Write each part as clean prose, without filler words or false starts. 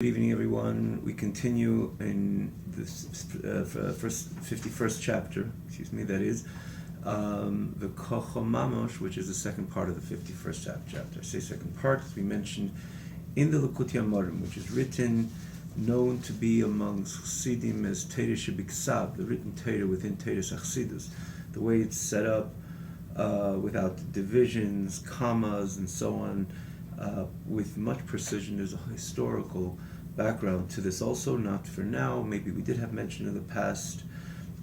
Good evening, everyone. We continue in this first 51st chapter, that is, the Kochomamosh, which is the second part of the 51st chapter. I say second part, as we mentioned, in the Likutei Amorim, which is written, known to be amongst Chassidim as Torah Shebiksav, the written Torah within Torah Chassidus, the way it's set up, without divisions, commas, and so on, with much precision. There's a historical background to this also, not for now. Maybe we did have mention in the past,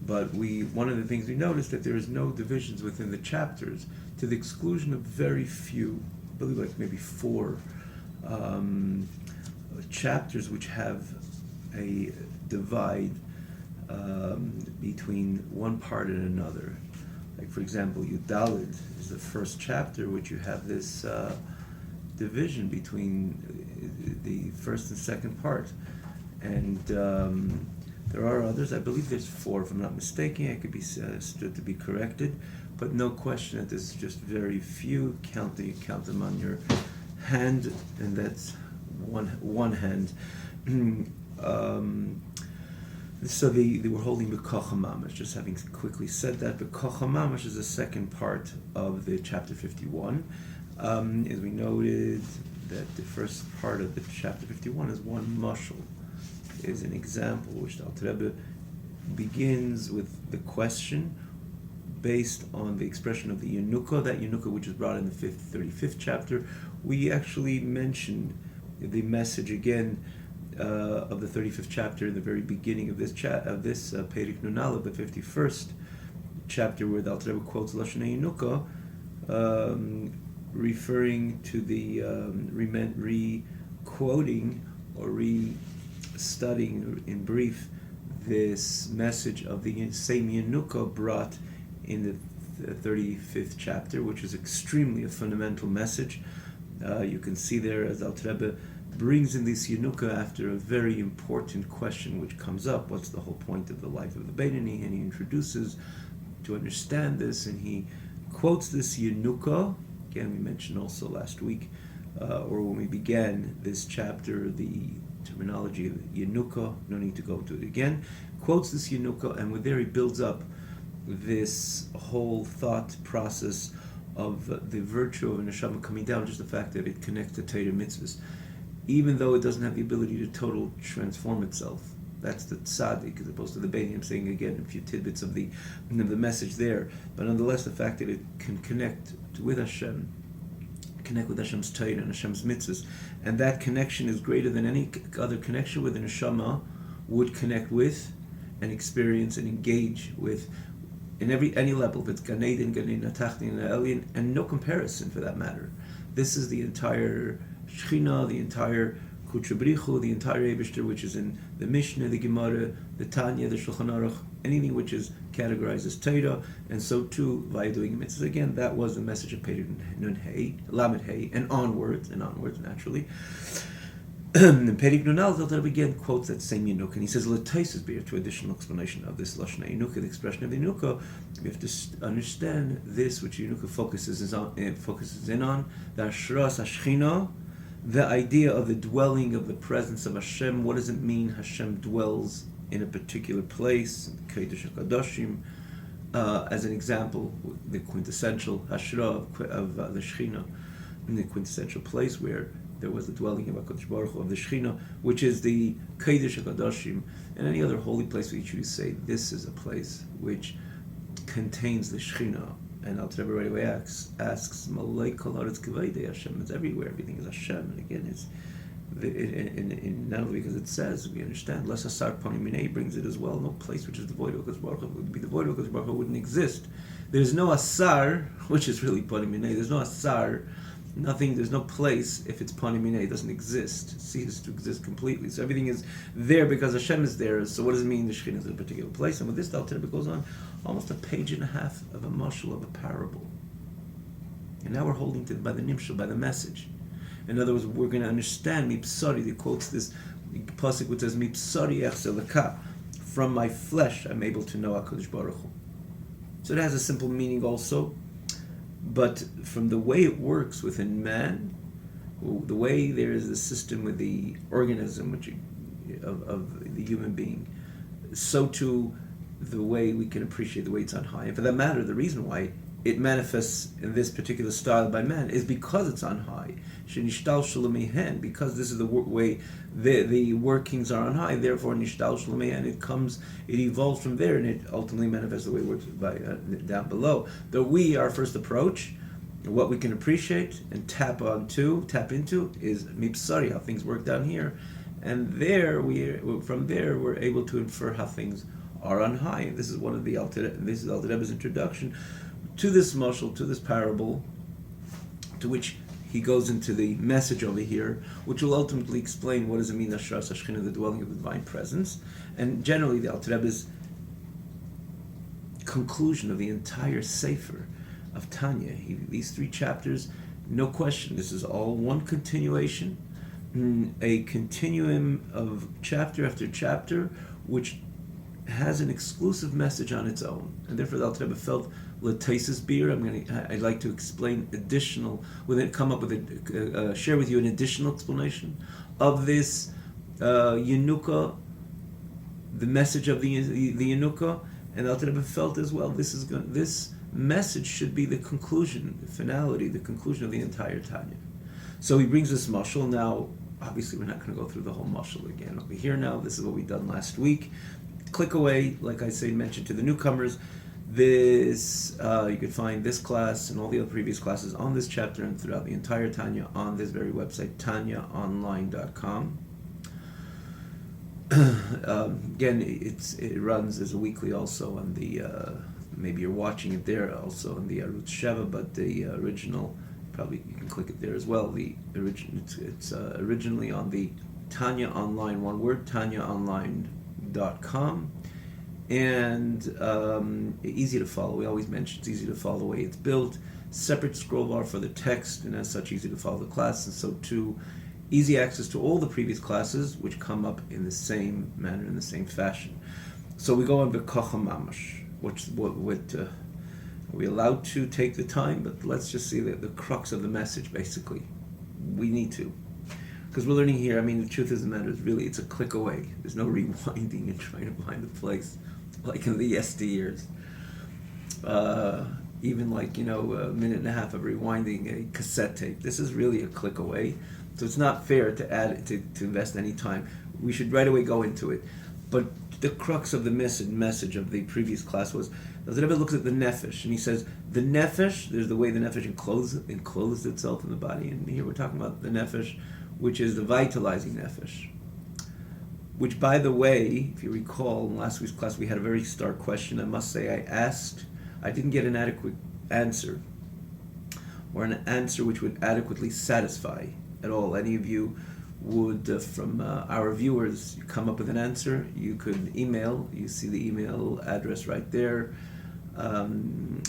but one of the things we noticed that there is no divisions within the chapters, to the exclusion of very few, I believe like maybe 4 chapters which have a divide between one part and another. Like for example, Yudalid is the first chapter which you have this division between the first and second part, and there are others. I believe there's 4, if I'm not mistaken. I could be stood to be corrected, but no question that there's just very few. You count them on your hand, and that's one hand. So they were holding the Kochamash. Just having quickly said that, the Kochamash is the second part of the chapter 51. As we noted, that the first part of the chapter 51 is one mashal, is an example which the Alter Rebbe begins with the question based on the expression of the Yenuka, that Yenuka which is brought in the 35th chapter. We actually mentioned the message again of the 35th chapter in the very beginning of this Perik Nun Aleph, the 51st chapter, where the Alter Rebbe quotes Lashon Yenuka, referring to the re-quoting or re-studying in brief this message of the same Yenuka brought in the 35th chapter, which is extremely a fundamental message. You can see there as Alter Rebbe brings in this Yenuka after a very important question which comes up: what's the whole point of the life of the Beinoni? And he introduces to understand this, and he quotes this Yenuka. Again, we mentioned also last week, or when we began this chapter, the terminology of Yenuka. No need to go to it again. Quotes this Yenuka, and with there he builds up this whole thought process of the virtue of a neshama coming down, just the fact that it connects to Torah mitzvahs, even though it doesn't have the ability to total transform itself. That's the tzaddik, as opposed to the Beinoni. I'm saying again a few tidbits of the message there, but nonetheless, the fact that it can connect with Hashem, connect with Hashem's Torah and Hashem's mitzvahs, and that connection is greater than any other connection with a neshama would connect with, and experience and engage with, in any level. If it's Gan Eden, Tachtin, Elyon, and no comparison for that matter. This is the entire Shechina, the entire Kutrabrichu, the entire Eibishter, which is in the Mishnah, the Gemara, the Tanya, the Shulchan Aruch, anything which is categorized as Torah, and so too via doing mitzvahs. Again, that was the message of Perik Nun Hey, Lamed Hey, and onwards naturally. And Perik Nun Aleph again quotes that same Yenuka, and he says, "L'taisus beer," to additional explanation of this Lashon Yenuka, the expression of the Yenuka. We have to understand this, which Yenuka focuses in on the Ashras Hashchina, the idea of the dwelling of the presence of Hashem. What does it mean Hashem dwells in a particular place? Kodesh HaKadoshim, as an example, the quintessential Hashra of the Shechina, in the quintessential place where there was the dwelling of HaKadosh Baruch Hu, of the Shechina, which is the Kodesh HaKadoshim, and any other holy place we choose to say this is a place which contains the Shechina. And Alter Rebbe right away asks, "Malay kol haaretz k'vaydei Hashem." It's everywhere. Everything is Hashem. And again, it's not only because it says, we understand. Less asar panim minei brings it as well. No place which is devoid of HaKadosh Baruch Hu would be devoid of HaKadosh Baruch Hu wouldn't exist. There's no asar, which is really panim minei. There's no asar. Nothing. There's no place if it's panim minei. It doesn't exist. It ceases to exist completely. So everything is there because Hashem is there. So what does it mean the Shekhinah is in a particular place? And with this, the Alter Rebbe goes on almost a page and a half of a mashal, of a parable. And now we're holding to by the nimshal, by the message. In other words, we're going to understand mipsari. He quotes this pasuk which says mipsari echselaka, from my flesh I'm able to know HaKadosh Baruch Hu. So it has a simple meaning also, but from the way it works within man, The way there is a system with the organism, of the human being, so too the way we can appreciate the way it's on high. And for that matter, the reason why it manifests in this particular style by man is because it's on high. Because this is the way the workings are on high, therefore it evolves from there, and it ultimately manifests the way it works down below. Though we, our first approach, what we can appreciate and tap into is mipsari, how things work down here, and from there we're able to infer how things are on high. And this is one of the Alter Rebbe's introduction to this mashal, to this parable, to which he goes into the message over here, which will ultimately explain what does it mean, Ashras Hashchina, the dwelling of the divine presence, and generally the Alter Rebbe's conclusion of the entire Sefer of Tanya. These 3 chapters, no question, this is all one continuation, a continuum of chapter after chapter, which has an exclusive message on its own, and therefore the Alter Rebbe felt L'Taisis beer. I'd like to explain share with you an additional explanation of this Yenuka, the message of the Yenuka, and Alter Rebbe felt as well this message should be the conclusion, the finality, the conclusion of the entire Tanya. So he brings this mashal. Now, obviously, we're not going to go through the whole mashal again over here now. This is what we've done last week. Click away, like I say, mentioned to the newcomers. This you can find this class and all the other previous classes on this chapter and throughout the entire Tanya on this very website, tanyaonline.com. Again, it runs as a weekly also on the maybe you're watching it there also on the Arutz Sheva, but the original, probably you can click it there as well. The it's originally on the Tanya Online, one word, tanyaonline.com. And easy to follow. We always mention it's easy to follow the way it's built. Separate scroll bar for the text, and as such easy to follow the class, and so too easy access to all the previous classes, which come up in the same manner, in the same fashion. So we go on B'kocha Mamash. Are we allowed to take the time? But let's just see the crux of the message, basically. We need to. Because we're learning here, the truth of the matter is really, it's a click away. There's no rewinding and trying to find a place, like in the yesteryears. Even like, a minute and a half of rewinding a cassette tape. This is really a click away. So it's not fair to add to invest any time. We should right away go into it. But the crux of the message of the previous class was, the Rebbe looks at the nefesh, and he says, the nefesh, there's the way the nefesh encloses itself in the body, and here we're talking about the nefesh, which is the vitalizing nefesh. Which, by the way, if you recall, in last week's class we had a very stark question. I must say I didn't get an adequate answer, or an answer which would adequately satisfy at all. Any of you would, from our viewers, come up with an answer, you could email. You see the email address right there. And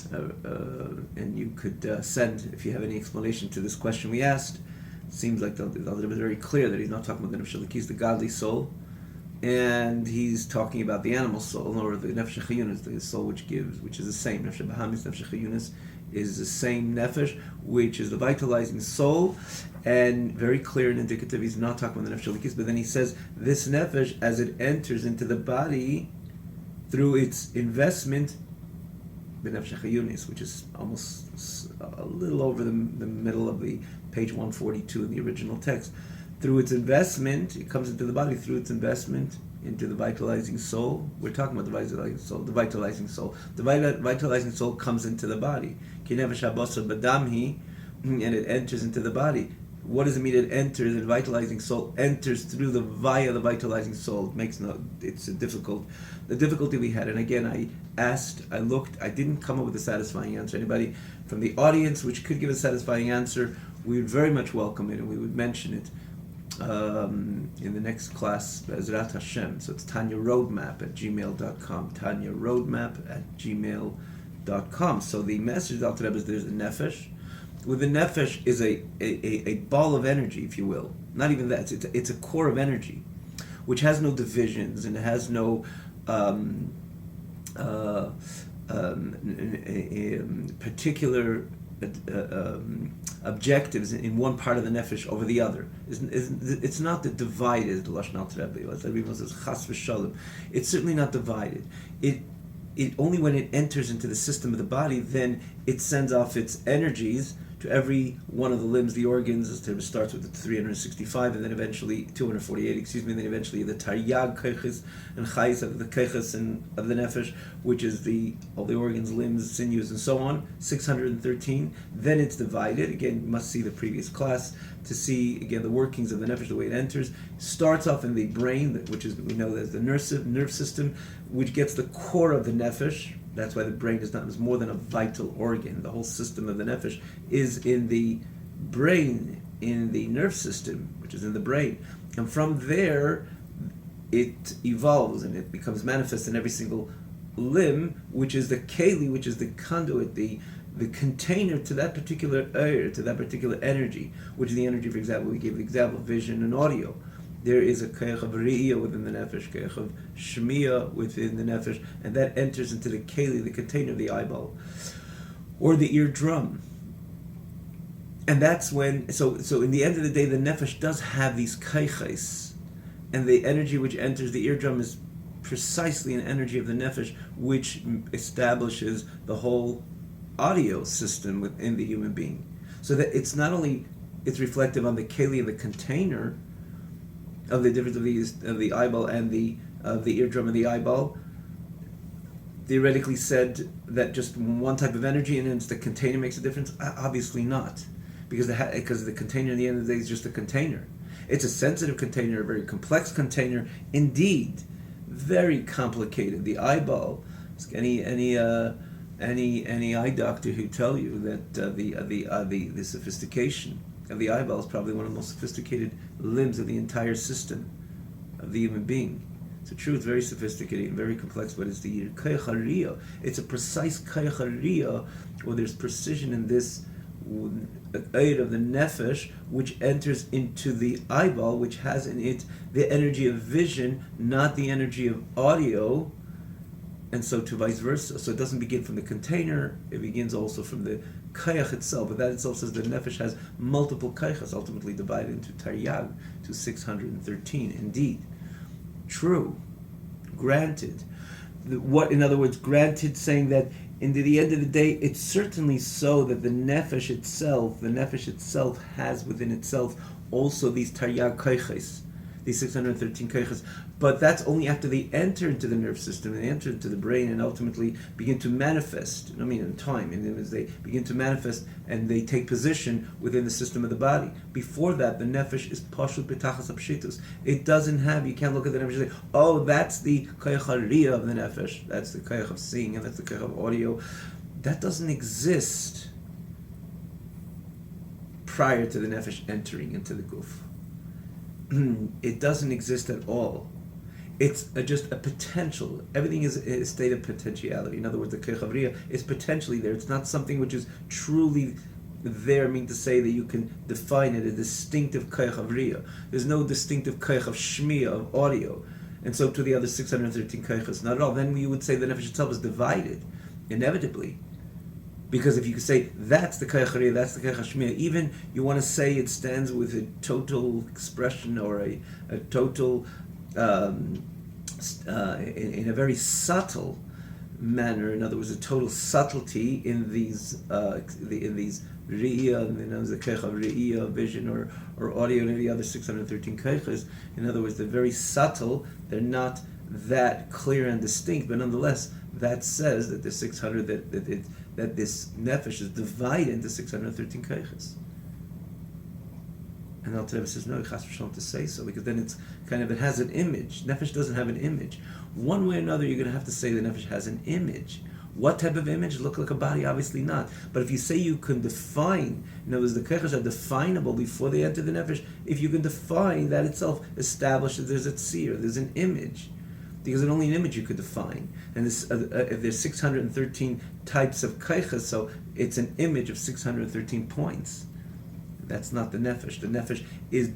you could send, if you have any explanation to this question we asked. It seems like the Rebbe is very clear that he's not talking about the nefesh elokis, the godly soul, and he's talking about the animal soul, or the nefesh chayunis, the soul which gives, which is the same. Nefesh bahamis, nefesh chayunis is the same nefesh, which is the vitalizing soul, and very clear and indicative. He's not talking about the nefesh elokis, but then he says this nefesh, as it enters into the body through its investment, the nefesh chayunis, which is almost a little over the middle of the page 142 in the original text. Through its investment, it comes into the body through its investment into the vitalizing soul. We're talking about the vitalizing soul. The vitalizing soul. The vitalizing soul comes into the body. And it enters into the body. What does it mean it enters? The vitalizing soul enters through the vitalizing soul. It's the difficulty we had. And again, I looked, I didn't come up with a satisfying answer. Anybody from the audience which could give a satisfying answer, we would very much welcome it, and we would mention it in the next class, Be'ezrat Hashem. So it's tanyaroadmap@gmail.com. tanyaroadmap@gmail.com. So the message of Alter Rebbe is there's a nefesh. With the nefesh is a ball of energy, if you will. Not even that. It's a core of energy, which has no divisions and has no particular objectives in one part of the nefesh over the other. It's not the divided, the Lashon Alter Rebbe. Everyone says chas v'shalom. It's certainly not divided. It only when it enters into the system of the body, then it sends off its energies to every one of the limbs, the organs. It starts with the 365, and then eventually 248. And then eventually the taryag keiches and chayis of the keiches and of the nefesh, which is all the organs, limbs, sinews, and so on. 613. Then it's divided. Again, you must see the previous class to see again the workings of the nefesh, the way it enters. Starts off in the brain, which is we know as the nerve system, which gets the core of the nefesh. That's why the brain is more than a vital organ. The whole system of the nefesh is in the brain, in the nerve system, which is in the brain. And from there, it evolves and it becomes manifest in every single limb, which is the keli, which is the conduit, the container to that particular air, to that particular energy, which is the energy, for example, we gave the example of vision and audio. There is a koach of re'iyah within the nefesh, koach of shmiyah within the nefesh, and that enters into the keli, the container of the eyeball, or the eardrum. And that's when, so in the end of the day, the nefesh does have these koachos, and the energy which enters the eardrum is precisely an energy of the nefesh, which establishes the whole audio system within the human being. So that it's not only, it's reflective on the keli and the container, of the difference of the eyeball and the eardrum and the eyeball. Theoretically said that just one type of energy and it's the container makes a difference. Obviously not, because the container at the end of the day is just a container. It's a sensitive container, a very complex container, indeed, very complicated. The eyeball, any eye doctor who tell you that the sophistication of the eyeball is probably one of the most sophisticated limbs of the entire system of the human being. It's true, it's very sophisticated and very complex, but it's the koach hariyah. It's a precise koach hariyah, where there's precision in this aid of the nefesh, which enters into the eyeball, which has in it the energy of vision, not the energy of audio, and so to vice versa. So it doesn't begin from the container, it begins also from the koach itself, but that itself says the nefesh has multiple koachos, ultimately divided into taryag, to 613. Indeed, true, granted. In other words, granted, saying that in the end of the day, it's certainly so that the nefesh itself has within itself also these taryag koachos, these 613 koachos, but that's only after they enter into the nerve system and they enter into the brain and ultimately begin to manifest. In time, and as they begin to manifest and they take position within the system of the body. Before that, the nefesh is pashut b'tachas hapshitus. It doesn't have. You can't look at the nefesh and say, "Oh, that's the koach hariyah of the nefesh. That's the koach of seeing, and that's the koach of audio." That doesn't exist prior to the nefesh entering into the guf. It doesn't exist at all. It's just a potential. Everything is a state of potentiality. In other words, the koach havriyah is potentially there. It's not something which is truly there, meaning to say that you can define it as a distinctive koach havriyah. There's no distinctive koach of shmiyah, of audio. And so to the other 613 koachos, not at all. Then you would say the nefesh itself is divided, inevitably. Because if you could say, that's the koach havriyah, that's the koach hashmiyah, even you want to say it stands with a total expression or a total... in a very subtle manner, in other words, a total subtlety in these re'iyah, the koach of re'iyah, vision or audio, and any other 613 koachos. In other words, they're very subtle. They're not that clear and distinct, but nonetheless, that says that the 600 that this nefesh is divided into 613 koachos. And Alter Rebbe says, no, chas v'shalom to say so, because then it's kind of, it has an image. Nefesh doesn't have an image. One way or another, you're going to have to say the nefesh has an image. What type of image? Look like a body? Obviously not. But if you say you can define, in other words, the koachos are definable before they enter the nefesh, if you can define, that itself establishes there's a tzir, there's an image. Because it's only an image you could define. And this, if there's 613 types of koachos, so it's an image of 613 points. That's not the nefesh. The nefesh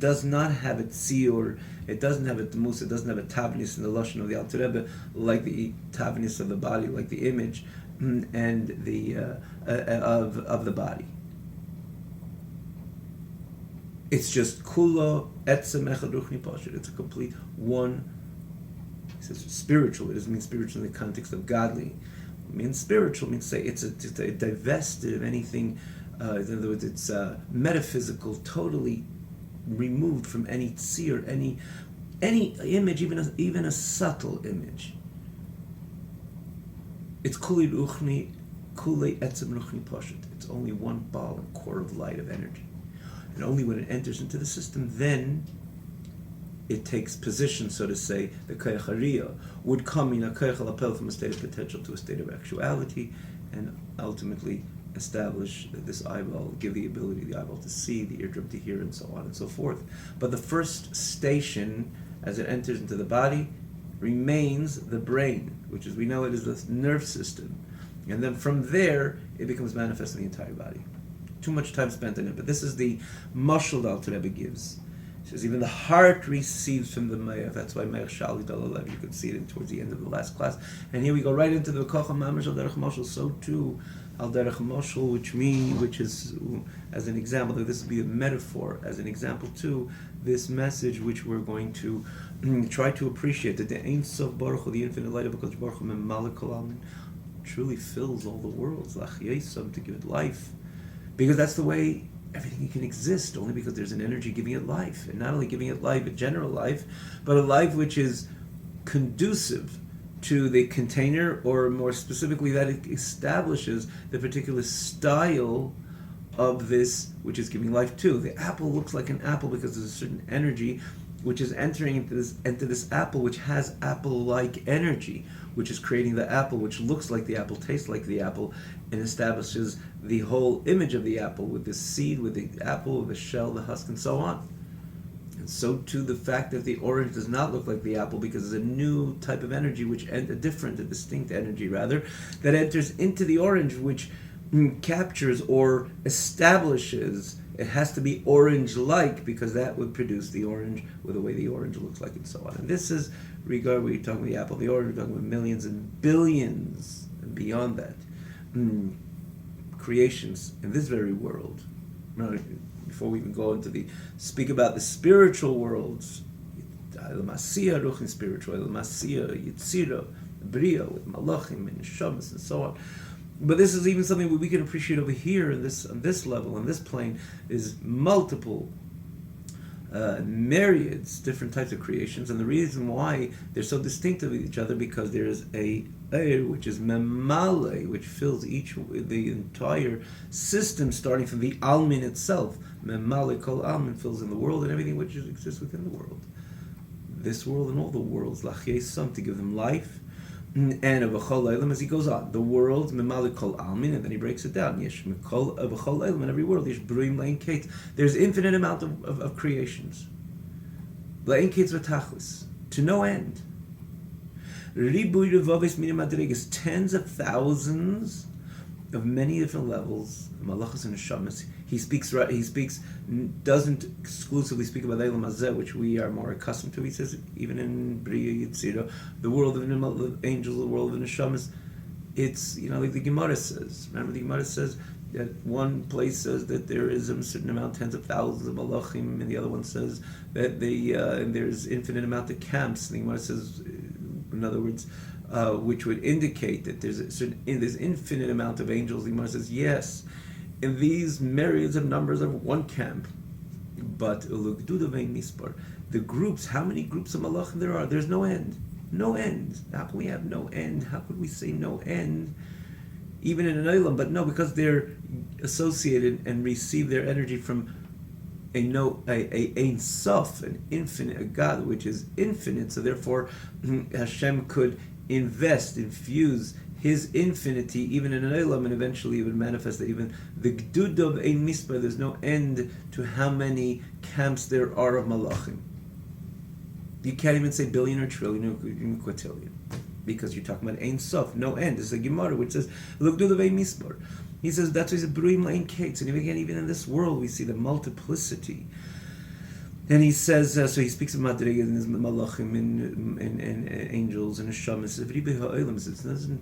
does not have a tziur. It doesn't have a demus. It doesn't have a tavnis in the lashon of the Alter Rebbe, like the tavnis of the body, like the image and the of the body. It's just kula etzem echad ruchni pashut. It's a complete one. He says spiritual. It doesn't mean spiritual in the context of godly. It means spiritual. It means say it's a divested of anything. In other words, it's metaphysical, totally removed from any tzir, any image, even a subtle image. It's kuli ruchni, kule etzem ruchni pashut. It's only one ball and core of light of energy. And only when it enters into the system, then it takes position, so to say. The koyach hariyah would come in a koyach halapel from a state of potential to a state of actuality, and ultimately establish this eyeball, give the ability of the eyeball to see, the eardrum to hear, and so on and so forth. But the first station, as it enters into the body, remains the brain, which as we know it is the nerve system. And then from there, it becomes manifest in the entire body. Too much time spent on it, but this is the mashal that Alter Rebbe gives. He says even the heart receives from the Me'ah. That's why Me'ah Shali Dalalev, you could see it towards the end of the last class. And here we go right into the Kocha Mamash Al Derech Mashal. So too, Al Derech Mashal, which is, as an example, this would be a metaphor, as an example too, this message which we're going to try to appreciate, that the Ein Sof Baruch Hu, the infinite light of HaKadosh Baruch Hu, Memale Kol Almin, truly fills all the worlds, Lach Yesam, to give it life. Because that's the way everything can exist, only because there's an energy giving it life. And not only giving it life, a general life, but a life which is conducive to the container, or more specifically that it establishes the particular style of this, which is giving life to. The apple looks like an apple because there's a certain energy which is entering into this apple, which has apple-like energy, which is creating the apple, which looks like the apple, tastes like the apple, and establishes the whole image of the apple, with the seed, with the apple, with the shell, the husk, and so on. And so too the fact that the orange does not look like the apple, because it's a new type of energy, a distinct energy rather, that enters into the orange, which captures or establishes. It has to be orange-like, because that would produce the orange with the way the orange looks like, and so on. And this is regard, we're talking about the apple, the orange, we're talking about millions and billions, and beyond that, creations in this very world. Before we even go into speak about the spiritual worlds, Elamasiya, Ruchin spiritual, Elamasiya, Yitzira, Bria, with Malachim and Neshamas and so on. But this is even something we can appreciate over here on this level, on this plane, is multiple, myriads, different types of creations, and the reason why they're so distinctive of each other, because there is a air which is memale, which fills the entire system, starting from the almin itself. Memale kol almin fills in the world and everything which exists within the world. This world and all the worlds, lachesam, to give them life. And of B'chol Olam, as he goes on, the world memali kol almin, and then he breaks it down. Yesh B'chol Olam, in every world, yesh bruim lein kate. There's infinite amount of creations. Lein kates v'tachlis, to no end. Ribuy revavis minim madrigas, tens of thousands of many different levels. Malachas and neshamas. He speaks, doesn't exclusively speak about Eilam Hazeh, which we are more accustomed to. He says, even in Bria Yitzira, the world of the angels, the world of the neshamas, it's, like the Gemara says. Remember, the Gemara says that one place says that there is a certain amount, tens of thousands of malachim, and the other one says that and there's infinite amount of camps. The Gemara says, in other words, which would indicate that there's infinite amount of angels. The Gemara says, yes, in these myriads of numbers of one camp, but the groups, how many groups of malachim there are? There's no end. No end. How can we have no end? How could we say no end? Even in an olam, but no, because they're associated and receive their energy from a Ein Sof, an infinite, a God which is infinite. So therefore, Hashem could infuse His infinity even in an olam, and eventually it would manifest that even the Gdud of Ein Mispar, there's no end to how many camps there are of malachim. You can't even say billion or trillion or even quintillion, because you're talking about Ein Sof, no end. There's a Gemara which says, look, do the Ein Mispar. He says, that's why he's a Bruim Lein Kates. And again, even in this world, we see the multiplicity. And he says, so he speaks of Madrigas and his Malachim and angels and Neshamas.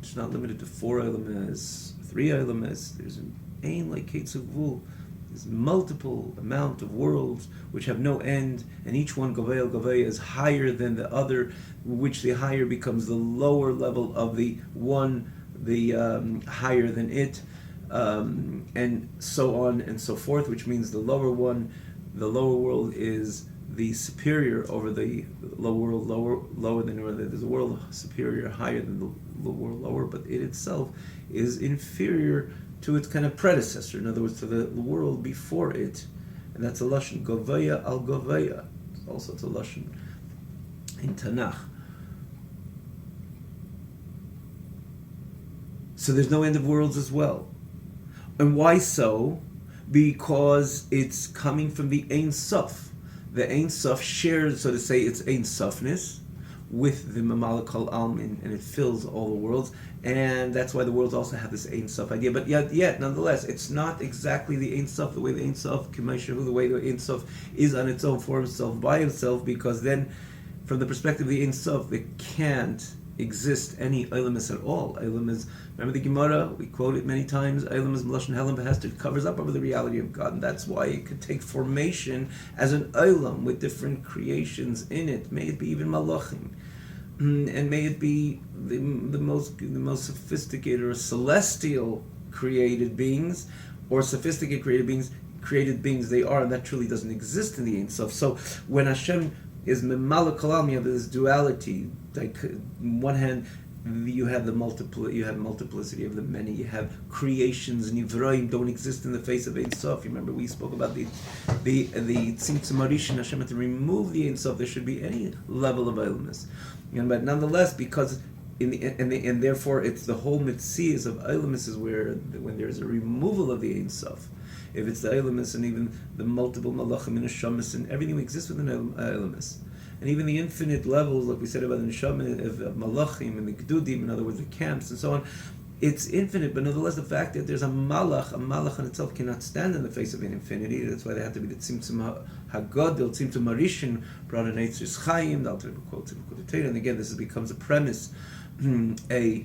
It's not limited to 4 Olamas, 3 Olamas. There's an Ein like Kates of Vul. There's multiple amount of worlds which have no end, and each one Govea is higher than the other, which the higher becomes the lower level of the one, the higher than it, and so on and so forth, which means the lower world is the superior over the lower world, lower than, or there's a world superior, higher than the world lower, but it itself is inferior to its kind of predecessor, in other words, to the world before it, and that's a lashon Govaya al Govaya. Also, it's a lashon in Tanakh. So there's no end of worlds as well, and why so? Because it's coming from the Ein Sof. The Ein Sof shares, so to say, its Ein Sofness with the Mamala Kol Almin, and it fills all the worlds, and that's why the worlds also have this Ein Sof idea. But yet, nonetheless, it's not exactly the Ein Sof, the way the Ein Sof, the way the Ein Sof is on its own for itself, by itself, because then, from the perspective of the Ein Sof, there can't exist any Eilamis at all. Eilam is, remember the Gemara, we quote it many times, Eilam is Melashon Helam Behester, it covers up over the reality of God, and that's why it could take formation as an Eilam with different creations in it. May it be even Malachim, and may it be the most sophisticated or celestial created beings, or sophisticated created beings they are, and that truly doesn't exist in the Ein Sof. So when Hashem is Memala Kalam, you have this duality. Like, on one hand, you have multiplicity of the many. You have creations, and Yivraim don't exist in the face of Ein Sof. You remember we spoke about the Tzimtzum Arishin. Hashem had to remove the Ein Sof. There should be any level of Eilamis, but nonetheless, because and therefore it's the whole mitzias of Eilamis is where when there is a removal of the Ein Sof. If it's the Eilamis and even the multiple Malachim and Neshamas and everything exists within Eilamis. And even the infinite levels, like we said about the Neshama of Malachim and the Gdudim, in other words, the camps and so on, it's infinite, but nonetheless the fact that there's a Malach in itself cannot stand in the face of an infinity. That's why they had to be the Tzimtzum Hagadol, Tzimtzum Arishin, brought in Eitzis Chaim, the Alter quotes in Kudatera, and again this becomes a premise, a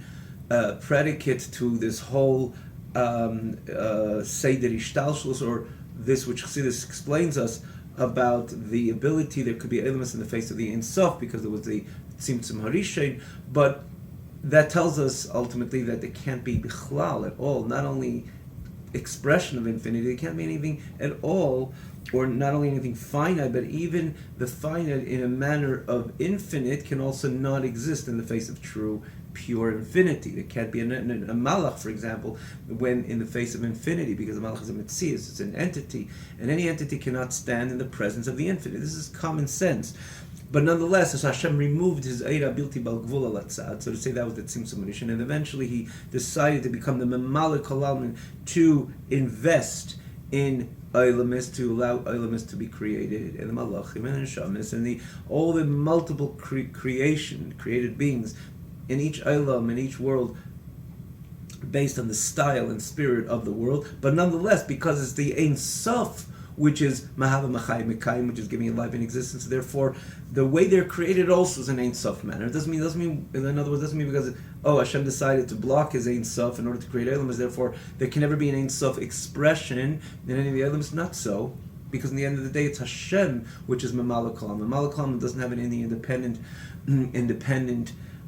predicate to this whole Seder Ishtalshlus, or this which Chassidus explains us about the ability there could be elements in the face of the Ein Sof because there was the Tzimtzum Harishin, but that tells us ultimately that there can't be bichlal at all, not only expression of infinity, there can't be anything at all, or not only anything finite, but even the finite in a manner of infinite can also not exist in the face of true pure infinity. There can't be a malach, for example, when in the face of infinity, because a malach is a metzias, it's an entity, and any entity cannot stand in the presence of the infinite. This is common sense. But nonetheless, as Hashem removed his Eira Bilti Bal Gvul Al Atzad, so to say that was the Tzimtzum Arishin, and eventually he decided to become the Memalik Halalman, to invest in Eilamis, to allow Eilamis to be created, and the Malachim and the Neshamis, and all the multiple created beings in each Eilam, in each world, based on the style and spirit of the world, but nonetheless, because it's the Ein Sof, which is Mahava Machai Mekayim, which is giving it life and existence. Therefore, the way they're created also is an Ein Sof manner. It doesn't mean, in other words, doesn't mean because Hashem decided to block his Ein Sof in order to create Eilamis. Therefore, there can never be an Ein Sof expression in any of the Eilamis. Not so, because in the end of the day, it's Hashem which is Mamala Kalam. Mamala Kalam doesn't have any independent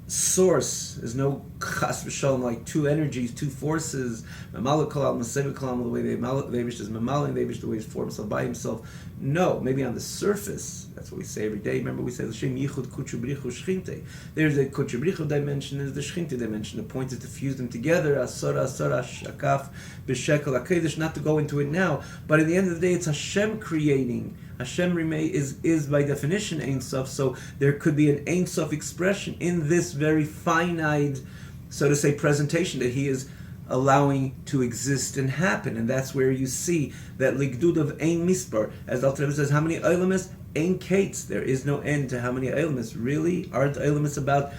source. There's no chas v'shalom, like two energies, two forces. Mamala kalam, maseva kalam, the way they Eibush is mamala, and Eibush the way he's for himself by himself. No, maybe on the surface. That's what we say every day. Remember, we say l'shem yichud kutchu brichu shchinte. There's the kutchu brichu dimension. There's the shchinte dimension. The point is to fuse them together. Asara shakaf b'shekel hakedesh. Not to go into it now, but at the end of the day, it's Hashem creating. Hashem is by definition Ein Sof, so there could be an Ein Sof expression in this very finite, so to say, presentation that he is allowing to exist and happen, and that's where you see that ligdud of Ein Mispar, as Alter Rebbe says, how many Eilamis? Ein Kates, there is no end to how many Eilamis. Really? Aren't Eilamis about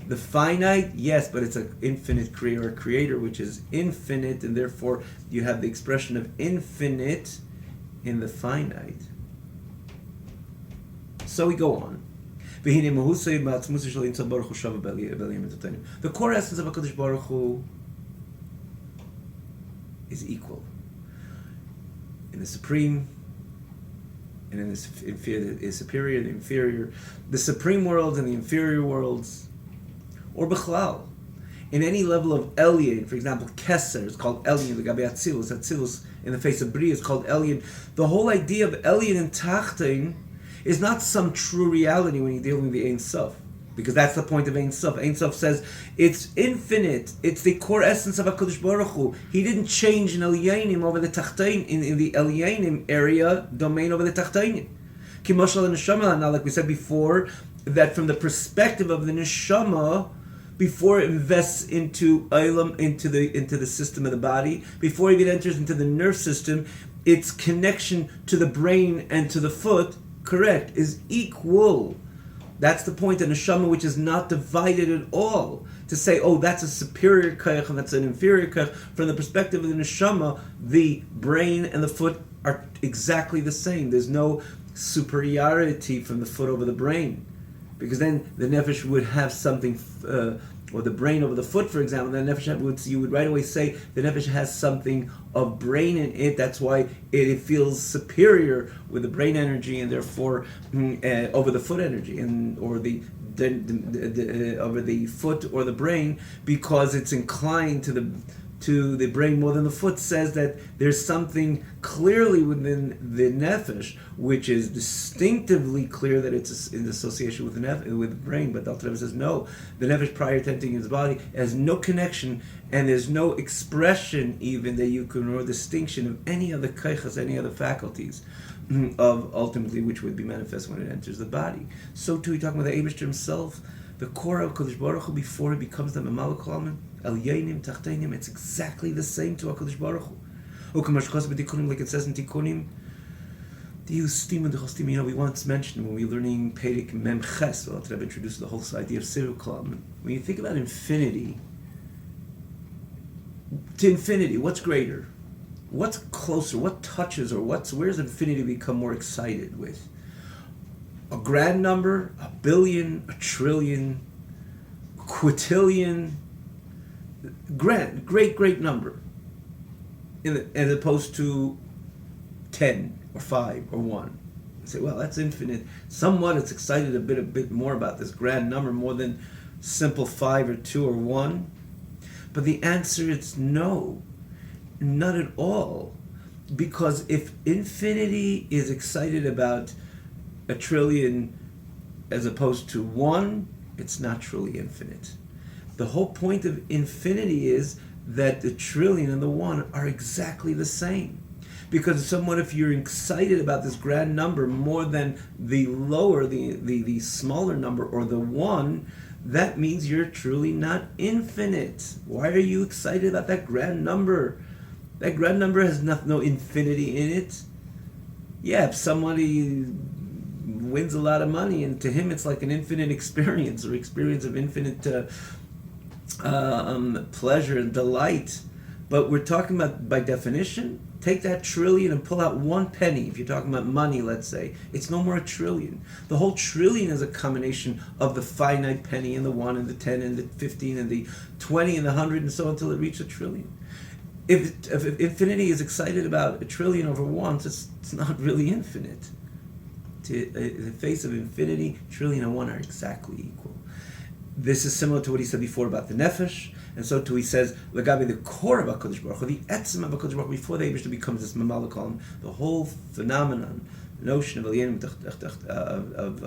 the finite? Yes, but it's an infinite creator which is infinite, and therefore you have the expression of infinite in the finite. So we go on. The core essence of HaKadosh Baruch Hu is equal. in the supreme, and in the superior, the inferior, the supreme worlds and the inferior worlds, or Bechlal. In any level of Elyon, for example, Keser is called Elyon, the Gabi Atzilus, Atzilus in the face of Bria is called Elyon. The whole idea of Elyon and Tachton is not some true reality when you're dealing with the Ein Sof, because that's the point of Ein Sof. Ein Sof says it's infinite, it's the core essence of HaKadosh Baruch Hu. He didn't change in Elyonim over the Tachton, in the Elyonim area, domain over the Tachtonim. Kimoshal and Neshama, now like we said before, that from the perspective of the Neshama, before it invests into Olam, into the system of the body, before it even enters into the nerve system, its connection to the brain and to the foot, correct, is equal. That's the point of neshama, which is not divided at all. To say, oh, that's a superior koach and that's an inferior koach. From the perspective of the neshama, the brain and the foot are exactly the same. There's no superiority from the foot over the brain. Because then the nefesh would have something, or the brain over the foot, for example, then nefesh you would right away say the nefesh has something of brain in it. That's why it feels superior with the brain energy, and therefore over the foot energy, and or the over the foot or the brain, because it's inclined to the brain more than the foot. Says that there's something clearly within the nefesh which is distinctively clear that it's in association with the brain. But the Alter Rebbe says no, the nefesh prior to entering his body has no connection, and there's no expression even that you can, or distinction of any other kaichas, any other faculties of ultimately which would be manifest when it enters the body. So too, we're talking about the Eibishter himself, the core of Kodesh Baruch Hu before he becomes the Mamal Kolamin, El Yainim, Tachtenim. It's exactly the same to HaKadosh Baruch Hu. Like it says in Tikkunim, we once mentioned when we were learning Perek Mem Ches, well, I've introduced the whole idea of Sirul Kalam. When you think about infinity, to infinity, what's greater? What's closer? What touches, or where's infinity become more excited with? A grand number, a billion, a trillion, quintillion, great number, as opposed to 10 or 5 or 1. You say, well, that's infinite. Somewhat it's excited a bit more about this grand number, more than simple 5 or 2 or 1. But the answer is no, not at all. Because if infinity is excited about a trillion as opposed to 1, it's not truly infinite. The whole point of infinity is that the trillion and the 1 are exactly the same. Because somewhat if you're excited about this grand number more than the lower, the smaller number, or the 1, that means you're truly not infinite. Why are you excited about that grand number? That grand number has no infinity in it. Yeah, if somebody wins a lot of money, and to him it's like an infinite experience, or experience of infinite pleasure and delight. But we're talking about, by definition, take that trillion and pull out 1 penny. If you're talking about money, let's say, it's no more a trillion. The whole trillion is a combination of the finite penny and the 1 and the 10 and the 15 and the 20 and the 100 and so on until it reaches a trillion. If infinity is excited about a trillion over 1, it's not really infinite. In the face of infinity, trillion and 1 are exactly equal. This is similar to what he said before about the nefesh, and so too he says, Lagabi, the core of HaKadosh Baruch Hu, the etzem of HaKadosh Baruch Hu, before the Eibishter becomes this Mamalakom, the whole phenomenon, the notion of Elyonim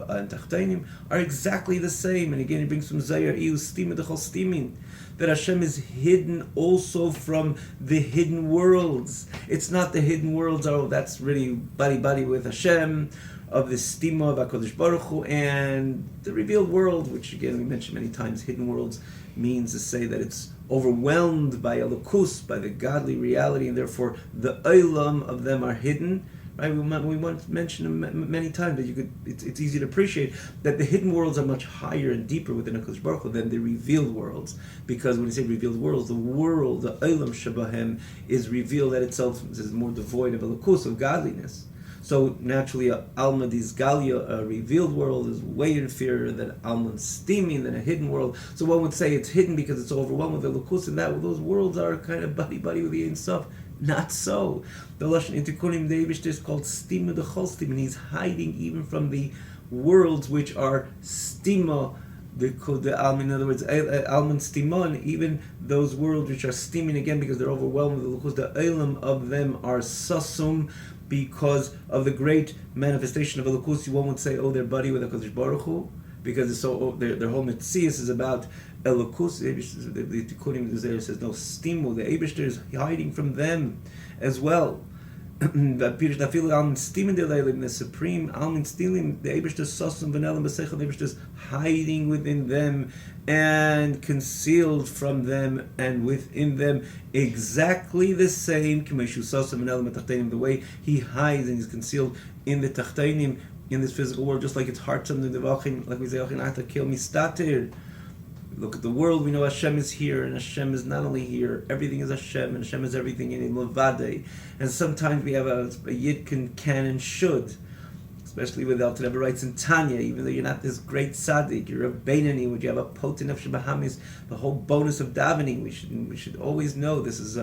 and Tachtenim are exactly the same. And again, he brings from Zayar, Iu Stima Dechol Stimin, that Hashem is hidden also from the hidden worlds. It's not the hidden worlds, oh, that's really buddy with Hashem, of the stima of HaKadosh Baruch Hu, and the revealed world, which again we mentioned many times, hidden worlds means to say that it's overwhelmed by elokus, by the godly reality, and therefore the olam of them are hidden. Right? We once mentioned many times that it's easy to appreciate that the hidden worlds are much higher and deeper within HaKadosh Baruch Hu than the revealed worlds. Because when you say revealed worlds, the world, the olam shabahem, is revealed that itself is more devoid of elokus, of godliness. So naturally, Alma Dizgalia, a revealed world, is way inferior than Alma Stimin, than a hidden world. So one would say it's hidden because it's overwhelmed with the Lukus, and that those worlds are kind of buddy with the Ein Sof. Not so. The Lashon Intikunim, the Eibushter is called Stima the Cholstim, and he's hiding even from the worlds which are Stima, the Almin, in other words, Alman Stimon, even those worlds which are steaming again because they're overwhelmed with the Elam of them are Sasum, because of the great manifestation of Elokus. One would say, oh, they're buddy with HaKadosh Baruch Hu, because it's so, their whole Metzias is about Elokus. The Tikkunim there says, no, Stimu, the Eibushter is hiding from them as well. The supreme Almin Stilim, the Eibushter Sosum Venelim B'Seichel, the Eibushter is hiding within them and concealed from them and within them, exactly the same the way he hides and is concealed in the Tachtainim, in this physical world, just like it's hard to like we say, kill mistatir. Look at the world, we know Hashem is here, and Hashem is not only here, everything is Hashem, and Hashem is everything in Levade. And sometimes we have a Yid can and should, especially with Alter Rebbe writes in Tanya, even though you're not this great tzaddik, you're a Beinani, would you have a potent of Shebahamis, the whole bonus of davening, we should always know this is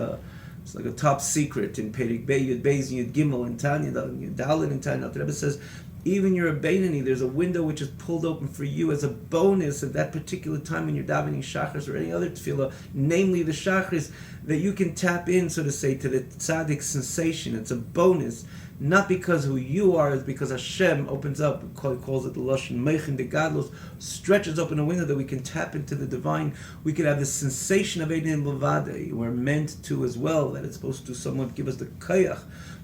it's like a top secret in Perik Bey, Yud Beis, Yud Gimel, in Tanya, Yud Dalin, in Tanya. Alter Rebbe says, even you're a Beinani, there's a window which is pulled open for you as a bonus at that particular time when you're davening Shachris or any other tefillah, namely the Shachris, that you can tap in, so to say, to the tzaddik sensation. It's a bonus, not because who you are, it's because Hashem opens up, calls it the Lashon Meichin de Gadlos, stretches open a window that we can tap into the divine. We could have this sensation of Eidin Levade. We're meant to as well, that it's supposed to somewhat give us the kayach,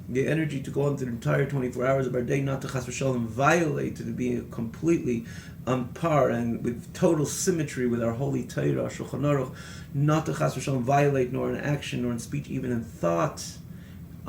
the energy to go on through the entire 24 hours of our day, not to chas v'shalom violate, to be completely on par and with total symmetry with our holy Torah, Shulchan Aruch, not to chas v'shalom violate, nor in action, nor in speech, even in thought.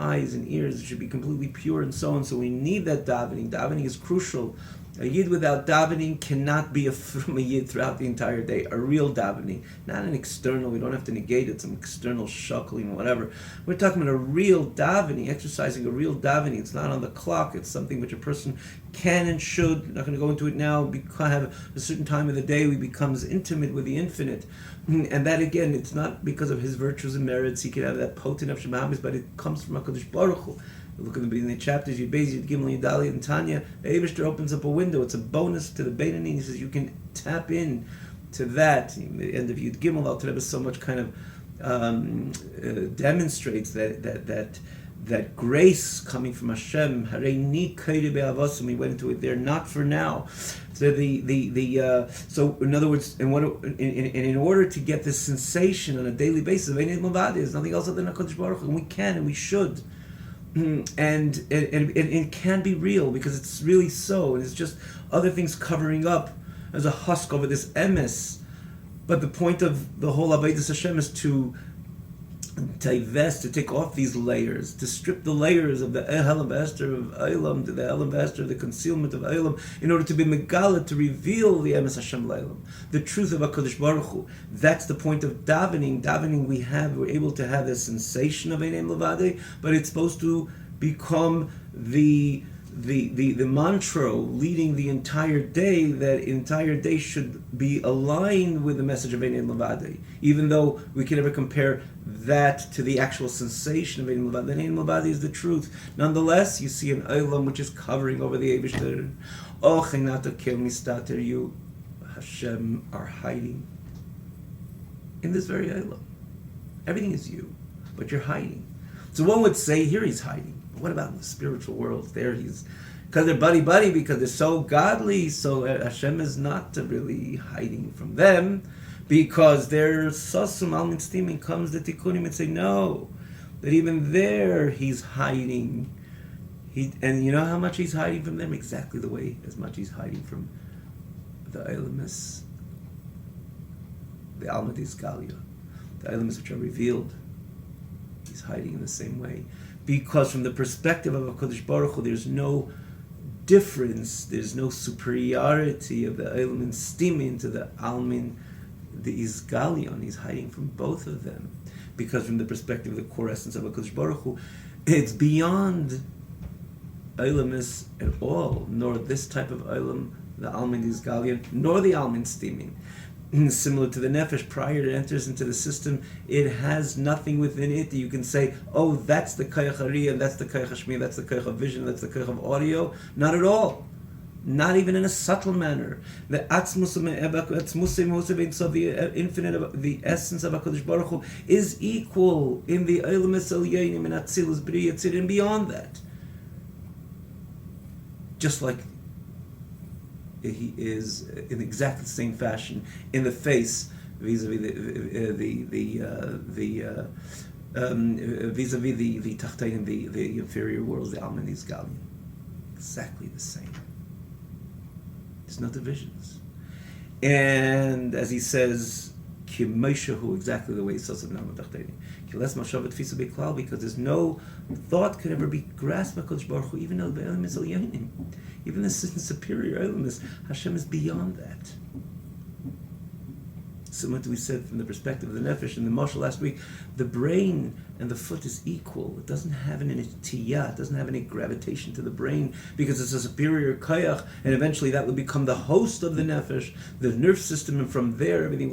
Eyes and ears should be completely pure and so on. So we need that davening. Davening is crucial. A Yid without davening cannot be from a Yid throughout the entire day. A real davening, not an external. We don't have to negate it, some external shuckling, whatever. We're talking about a real davening, exercising a real davening. It's not on the clock. It's something which a person can and should. I'm not going to go into it now. Because have a certain time of the day, we becomes intimate with the infinite. And that again, it's not because of his virtues and merits. He can have that potent of Shemahamis, but it comes from HaKadosh Baruch Hu. Look at the beginning of the chapters, Yud Beis, Yud Gimel, Yud Daled, and Tanya. The Eibushter opens up a window. It's a bonus to the Beinani. He says you can tap in to that. The end of Yud Gimel, Alter Rebbe so much kind of demonstrates that grace coming from Hashem. Hareini kairi be'avosum. We went into it there, not for now. So so in other words, in order to get this sensation on a daily basis of Einid Mavadi, there's nothing else other than HaKadosh Baruch Hu, and we can and we should. And it can be real because it's really so, and it's just other things covering up as a husk over this emes. But the point of the whole Avodas Hashem is to divest, to take off these layers, to strip the layers of the Elam Vester of Eilam, to the Elam Vester of the concealment of Eilam, in order to be Megala, to reveal the Emes Hashem Leilam, the truth of HaKadosh Baruch Hu. That's the point of davening. Davening, we're able to have the sensation of Einem Levade, but it's supposed to become the mantra leading the entire day, that entire day should be aligned with the message of Ein Levade, even though we can never compare that to the actual sensation of Ein Levade. Ein Levade is the truth. Nonetheless, you see an Eilam which is covering over the Eibushter. Oh, Chenata Kel Mistater, you, Hashem, are hiding in this very Eilam. Everything is you, but you're hiding. So one would say, here he's hiding. What about in the spiritual world? There he's, because they're buddy, because they're so godly, so Hashem is not really hiding from them, because they're Sasum Almin Steaming. Comes the Tikkunim and say, no, that even there he's hiding. And you know how much he's hiding from them? Exactly the way as much he's hiding from the Eilamis, the Almadis Galia, the Eilamis which are revealed. He's hiding in the same way. Because from the perspective of HaKadosh Baruch Hu, there's no difference, there's no superiority of the Eilim Stimin to the Almin, the Izgalion. He's hiding from both of them. Because from the perspective of the core essence of HaKadosh Baruch Hu, it's beyond Eilimis at all, nor this type of Eilim, the Almin Izgalion, nor the Almin Stimin. Similar to the nefesh, prior to it enters into the system, it has nothing within it that you can say, oh, that's the koyach hariyah, that's the koyach hashmiya, that's the koyach of vision, that's the koyach of audio. Not at all. Not even in a subtle manner. The atzmus the infinite, the essence of HaKadosh Baruch Hu is equal in the Olam Elyonim and Atzilus B'ri Yitzir and beyond that. Just like he is in exactly the same fashion in the face vis-a-vis the Tachtonim, the inferior worlds, the Alman Yisgalim. Exactly the same. There's no divisions. And as he says, Ki Moshehu, exactly the way he says it now, because there's no thought could ever be grasped by HaKadosh Baruch Hu, even though the Elam is Elyonim. Even the superior Elam is, Hashem is beyond that. Similar to what we said from the perspective of the nefesh in the mashal last week, the brain and the foot is equal. It doesn't have any tiyah, it doesn't have any gravitation to the brain because it's a superior koyach, and eventually that will become the host of the nefesh, the nerve system, and from there everything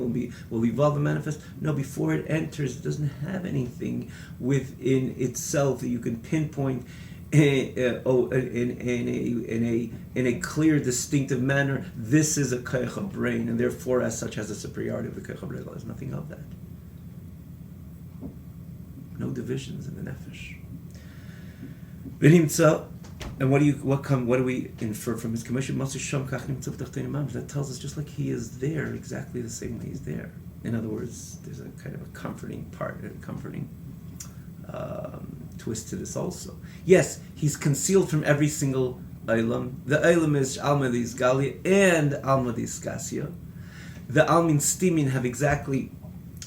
will evolve and manifest. No, before it enters, it doesn't have anything within itself that you can pinpoint in a clear, distinctive manner. This is a koyach of brain, and therefore, as such, has a superiority of the koyach of brain. There's nothing of that. No divisions in the nefesh. And what do we infer from his commission? That tells us just like he is there, exactly the same way he's there. In other words, there's a kind of a comforting part, a comforting twist to this also. Yes, he's concealed from every single Eilam. The Eilam is Alma Yisgalia and Alma Yiskasya. The Almin Stimin have exactly,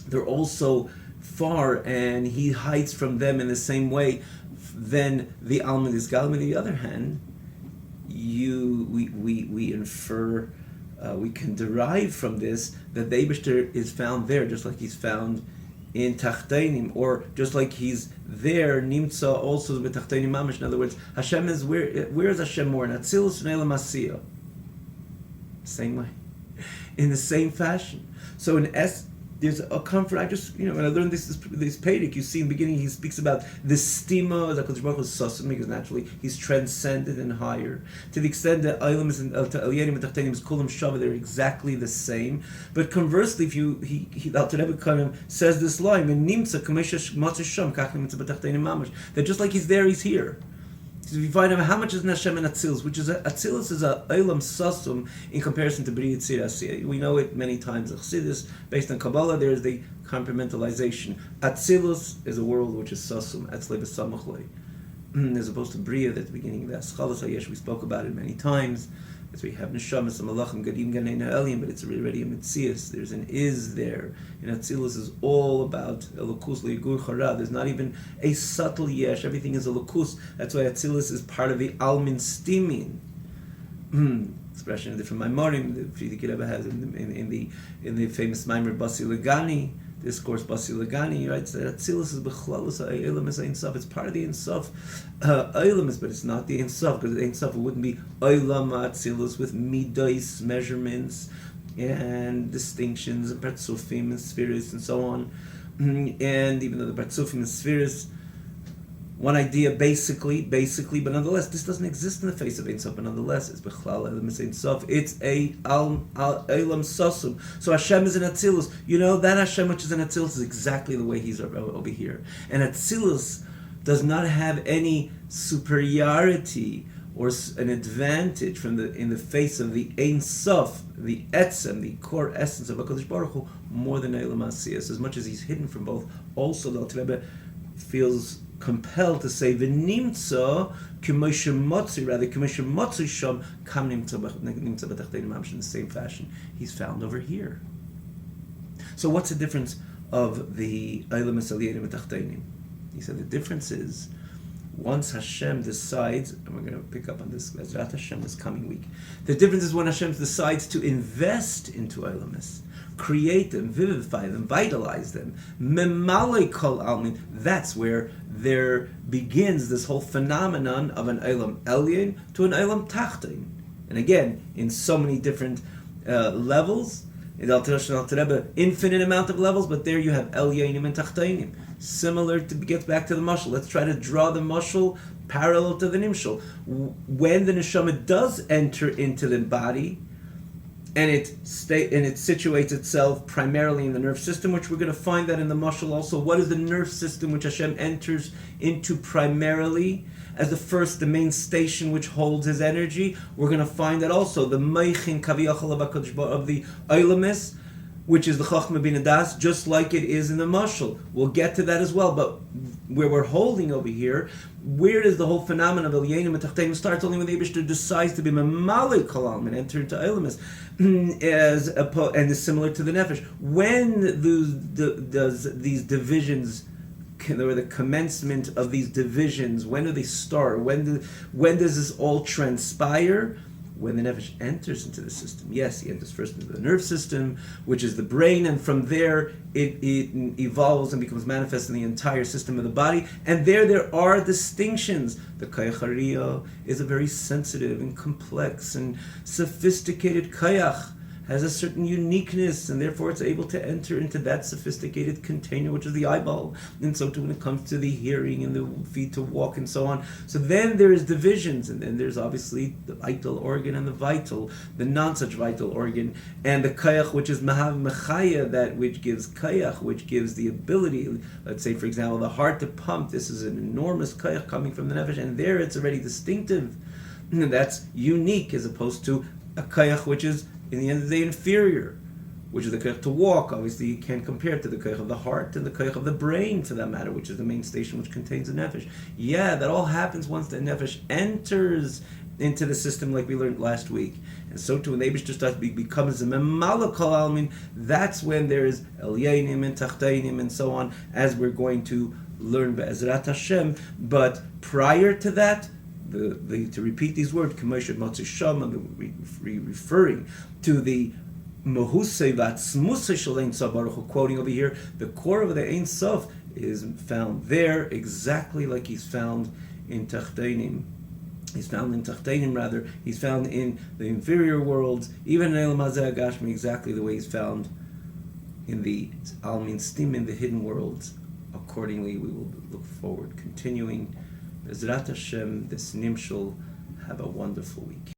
they're also far, and he hides from them in the same way. Then the Alma Yisgalia, on the other hand, we infer, we can derive from this that the Eibishter is found there, just like he's found in Tachtainim, or just like he's there, Nimtza also with Tachtainim Mamish. In other words, Hashem is where is Hashem more? In Atzilus and Elam Asiyah. Same way, in the same fashion. So in there's a comfort. I just, when I learned this Pedic, you see in the beginning he speaks about the stima that HaKadosh Baruch Hu is Sassim, because naturally he's transcended and higher. To the extent that Eilam is Elyanim and Tachtenim is Kulam Shava, they're exactly the same. But conversely, if he Al Terebe kind of says this line, that just like he's there, he's here. So if you find out how much is Hashem and Atzilus, which is Atzilus is a Eilam Sasum in comparison to B'ri Yitzir Asiyah. We know it many times. Chassidus, based on Kabbalah, there's the compartmentalization. Atzilus is a world which is Sasum, Atzle B'samachlei, as opposed to Bria, at the beginning of the Aschalas Hayesh. We spoke about it many times. As we have Neshamas, Malachim, Gadim, Ganei Na'elim, but it's already a Metzias. There's an is there. And Atzilus is all about Elokus Le'igur Chara. There's not even a subtle yesh. Everything is Elokus. That's why Atzilus is part of the Almin Stimin. Expression of different Maimorim that Frierdiker Rebbe has in the famous Maimer Basi Legani, discourse Basi Legani, right? So Atzilus is B'chlalus Eilam is Ein Sof. It's part of the Ein Sof. Eilam is, but it's not the Ein Sof, because the Ein Sof, it wouldn't be Eilam Atzilus with midos, measurements and distinctions and Partzufim and spheres and so on. And even though the Partzufim and spheres, one idea basically, but nonetheless, this doesn't exist in the face of Ein Sof, but nonetheless, it's B'chlal Eilam is Ein Sof. It's a Eilam Sosum. So Hashem is in Atzilus. That Hashem which is in Atzilus is exactly the way he's over here. And Atzilus does not have any superiority or an advantage in the face of the Ein Sof, the Etzem, the core essence of HaKadosh Baruch Hu, more than Eilam Asiyas. As much as he's hidden from both, also the Alter Rebbe feels compelled to say v'nimtza k'moshe motzi, rather k'moshe motzi sham kam nimtza b'tachtenim mamish, in the same fashion he's found over here. So what's the difference of the Eilam Elyonim and Tachtenim? He said the difference is once Hashem decides, and we're going to pick up on this Bezrat Hashem this coming week. The difference is when Hashem decides to invest into Eilamis, create them, vivify them, vitalize them. Memale kol almin. That's where there begins this whole phenomenon of an Eilam Elyon to an Eilam Tachtein. And again, in so many different levels, In Al Rebbe, infinite amount of levels, but there you have Elyonim and Tachtainim. Similar to get back to the mashal. Let's try to draw the mashal parallel to the nimshal. When the neshama does enter into the body, and it situates itself primarily in the nerve system, which we're going to find that in the mashal also. What is the nerve system which Hashem enters into primarily as the main station which holds his energy? We're going to find that also. The meichin kaviyachal of the Eilamis, which is the Chachma Bin Das, just like it is in the mashal. We'll get to that as well, but where we're holding over here, where does the whole phenomenon of Elyonim and Tachtainim starts? Only when the Eibishter decides to be Mamalik Kalam and enter into Eilamis, and is similar to the Nefesh. When does these divisions, or the commencement of these divisions, when do they start? When does this all transpire? When the nefesh enters into the system. Yes, he enters first into the nerve system, which is the brain, and from there it evolves and becomes manifest in the entire system of the body. And there are distinctions. The Kayach Hariyah is a very sensitive and complex and sophisticated Kayach, has a certain uniqueness, and therefore it's able to enter into that sophisticated container, which is the eyeball. And so too when it comes to the hearing and the feet to walk and so on. So then there is divisions, and then there's obviously the vital organ and the non-such vital organ, and the kayach, which is mahav mechaya, that which gives kayach, which gives the ability, let's say for example, the heart to pump. This is an enormous kayach coming from the nefesh, and there it's already distinctive. And that's unique as opposed to a kayach which is in the end of the day inferior, which is the koich to walk. Obviously you can't compare it to the koich of the heart and the koich of the brain, for that matter, which is the main station which contains the nefesh. Yeah, that all happens once the nefesh enters into the system, like we learned last week. And so too when the Eibishter starts becomes a memalak kol almin, that's when there is Elyonim and Tachtainim and so on, as we're going to learn be'ezrat Hashem. But prior to that, to repeat these words, referring to the Mahusei Vatzmusei Shel Ein Sof Baruch Hu, quoting over here, the core of the Ein Sof is found there exactly like he's found in Tachtainim. He's found in Tachtainim, he's found in the inferior worlds, even in Elam Hazeh Gashmi, exactly the way he's found in the Almin Stim, in the hidden worlds. Accordingly, we will look forward, continuing Bezrat Hashem, this Nimshal. Have a wonderful week.